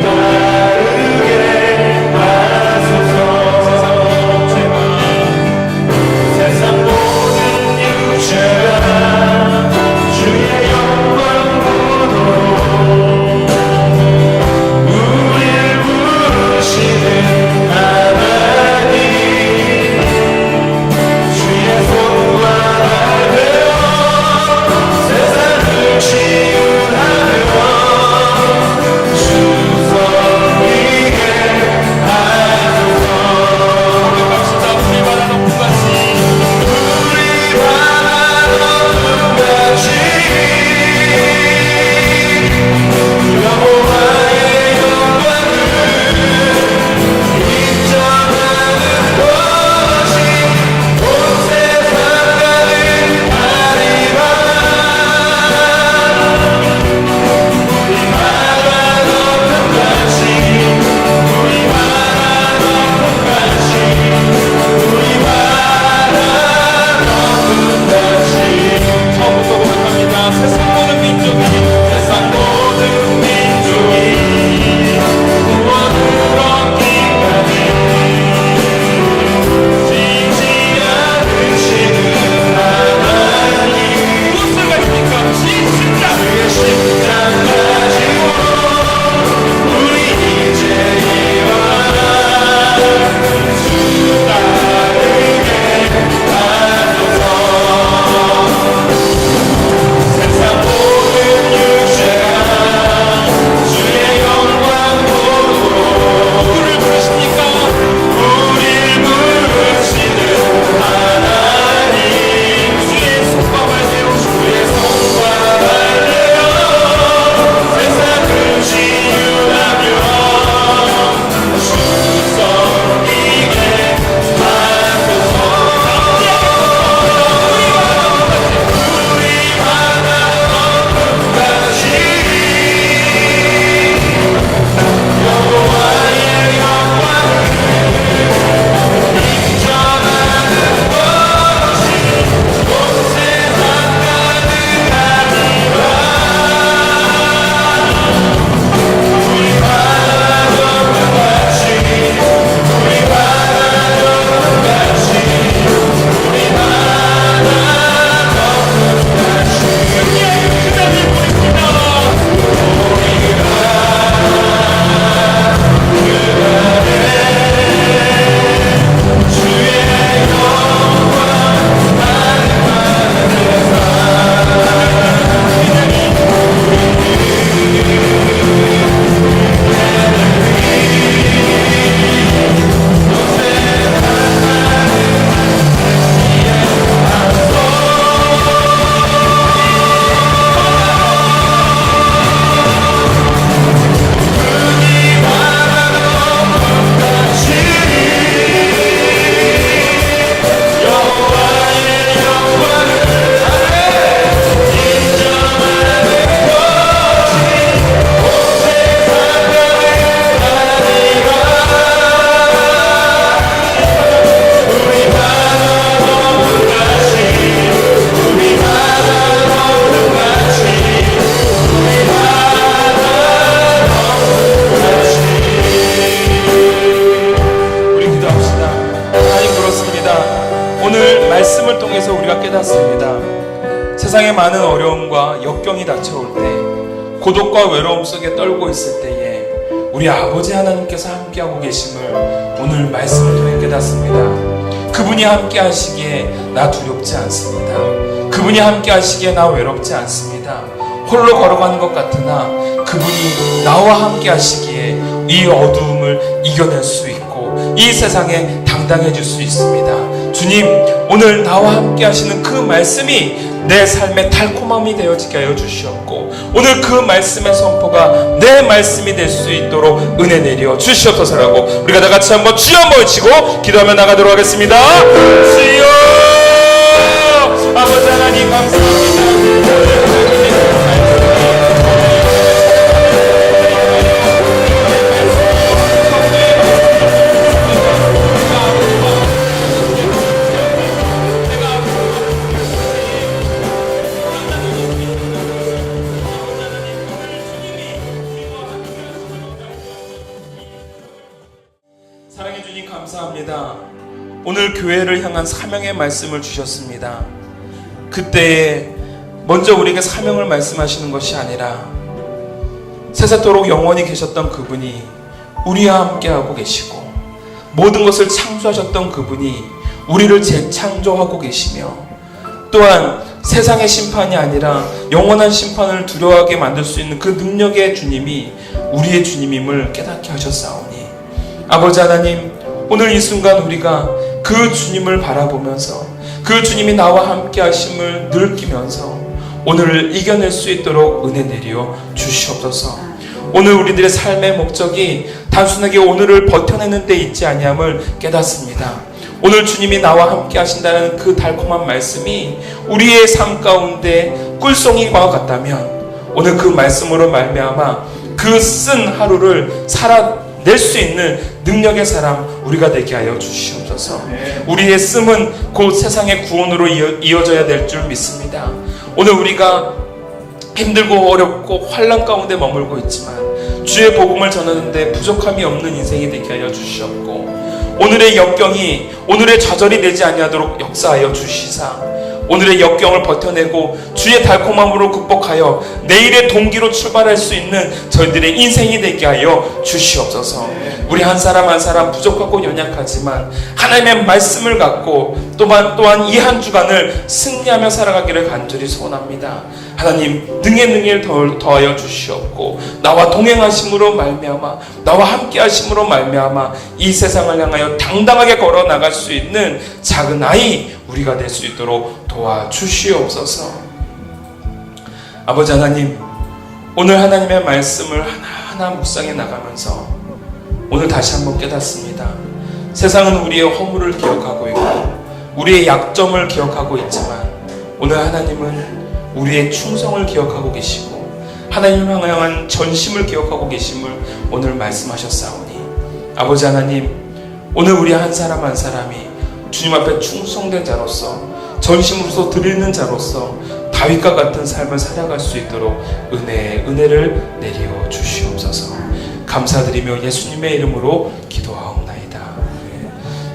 따르게 하소서. 세상 모든 육체가 주의 영광으로 우릴 부르시는 하나님, 주의 손과 발 되어 세상을 치유하며 주 섬기게 하소서. 갑시다. 우리 바다 높은 같이 우리 바다 높은 같이 여호와의 영광을 인정하는 것이 온 세상 가득하리라. 우리 바다 높은 같이, 우리 바다 높은 같이, 우리 바다 높은 같이. 처음부터 고백합니다. 세상 모든 민족이 세상 모든 민족이 구원을 얻기까지 쉬지 않으시는 하나님, 무엇을 가십니까? 십자가. 주의 십장 가지고 우리 이제 일어나 주 따르게 하소서. 세상 모든 육체가 주의 영광으로 누구를 부르십니까? 우릴 부르시는 하나님, 주의 손과 발 되어 주의 손과 발 되어 세상을 치유하며 주 섬기게 하소서. 우리 바다 높은 같이 여호와의 영광을 인정하는 것이 온 세상 가득하니라. 우리 바다 높은 같이, 우리 바다 높은 같이, 우리 바다 높은 같이. 말씀을 통해서 우리가 깨닫습니다. 세상에 많은 어려움과 역경이 닥쳐올 때, 고독과 외로움 속에 떨고 있을 때에 우리 아버지 하나님께서 함께하고 계심을 오늘 말씀을 통해 깨닫습니다. 그분이 함께 하시기에 나 두렵지 않습니다. 그분이 함께 하시기에 나 외롭지 않습니다. 홀로 걸어가는 것 같으나 그분이 나와 함께 하시기에 이 어두움을 이겨낼 수 있고 이 세상에 당당해질 수 있습니다. 주님, 오늘 나와 함께 하시는 그 말씀이 내 삶의 달콤함이 되어지게 하여 주시옵고 오늘 그 말씀의 선포가 내 말씀이 될 수 있도록 은혜 내려 주시옵소서라고 우리가 다 같이 한번 주여 한번 외치고 기도하며 나가도록 하겠습니다. 주여, 아버지 하나님 감사합니다. 사랑해 주님 감사합니다. 오늘 교회를 향한 사명의 말씀을 주셨습니다. 그때에 먼저 우리에게 사명을 말씀하시는 것이 아니라 세세토록 영원히 계셨던 그분이 우리와 함께하고 계시고 모든 것을 창조하셨던 그분이 우리를 재창조하고 계시며 또한 세상의 심판이 아니라 영원한 심판을 두려워하게 만들 수 있는 그 능력의 주님이 우리의 주님임을 깨닫게 하셨사오니 아버지 하나님, 오늘 이 순간 우리가 그 주님을 바라보면서 그 주님이 나와 함께 하심을 느끼면서 오늘을 이겨낼 수 있도록 은혜 내려 주시옵소서. 오늘 우리들의 삶의 목적이 단순하게 오늘을 버텨내는 데 있지 아니함을 깨닫습니다. 오늘 주님이 나와 함께 하신다는 그 달콤한 말씀이 우리의 삶 가운데 꿀송이와 같다면 오늘 그 말씀으로 말미암아 그 쓴 하루를 살아낼 수 있는 능력의 사람 우리가 되게 하여 주시옵소서. 우리의 씀은 곧 세상의 구원으로 이어져야 될 줄 믿습니다. 오늘 우리가 힘들고 어렵고 환난 가운데 머물고 있지만 주의 복음을 전하는데 부족함이 없는 인생이 되게 하여 주시옵고 오늘의 역경이 오늘의 좌절이 되지 아니하도록 역사하여 주시사 오늘의 역경을 버텨내고 주의 달콤함으로 극복하여 내일의 동기로 출발할 수 있는 저희들의 인생이 되게 하여 주시옵소서. 우리 한 사람 한 사람 부족하고 연약하지만 하나님의 말씀을 갖고 또한 이 한 주간을 승리하며 살아가기를 간절히 소원합니다. 하나님, 능에 능을 더하여 주시옵고 나와 동행하심으로 말미암아 나와 함께 하심으로 말미암아 이 세상을 향하여 당당하게 걸어 나갈 수 있는 작은 아이 우리가 될 수 있도록 도와주시옵소서. 아버지 하나님, 오늘 하나님의 말씀을 하나하나 묵상해 나가면서 오늘 다시 한번 깨닫습니다. 세상은 우리의 허물을 기억하고 있고 우리의 약점을 기억하고 있지만 오늘 하나님은 우리의 충성을 기억하고 계시고 하나님을 향한 전심을 기억하고 계심을 오늘 말씀하셨사오니 아버지 하나님, 오늘 우리 한 사람 한 사람이 주님 앞에 충성된 자로서 전심으로서 드리는 자로서 다윗과 같은 삶을 살아갈 수 있도록 은혜를 내려 주시옵소서. 감사드리며 예수님의 이름으로 기도하옵나이다.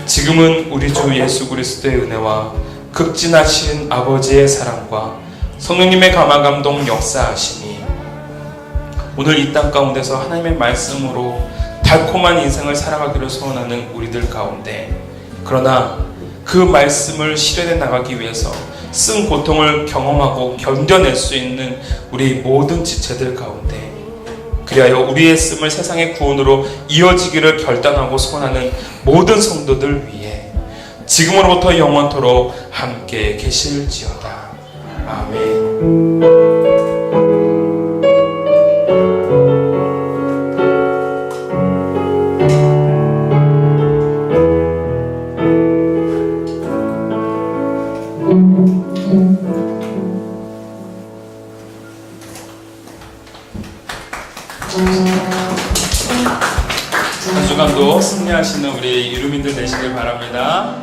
지금은 우리 주 예수 그리스도의 은혜와 극진하신 아버지의 사랑과 성령님의 감화감동 역사하시니 오늘 이 땅 가운데서 하나님의 말씀으로 달콤한 인생을 살아가기를 소원하는 우리들 가운데 그러나 그 말씀을 실현해 나가기 위해서 쓴 고통을 경험하고 견뎌낼 수 있는 우리 모든 지체들 가운데 그리하여 우리의 씀을 세상의 구원으로 이어지기를 결단하고 소원하는 모든 성도들 위해 지금으로부터 영원토록 함께 계실지어다. 아멘. 한 주간도 승리하시는 우리 이루민들 되시길 바랍니다.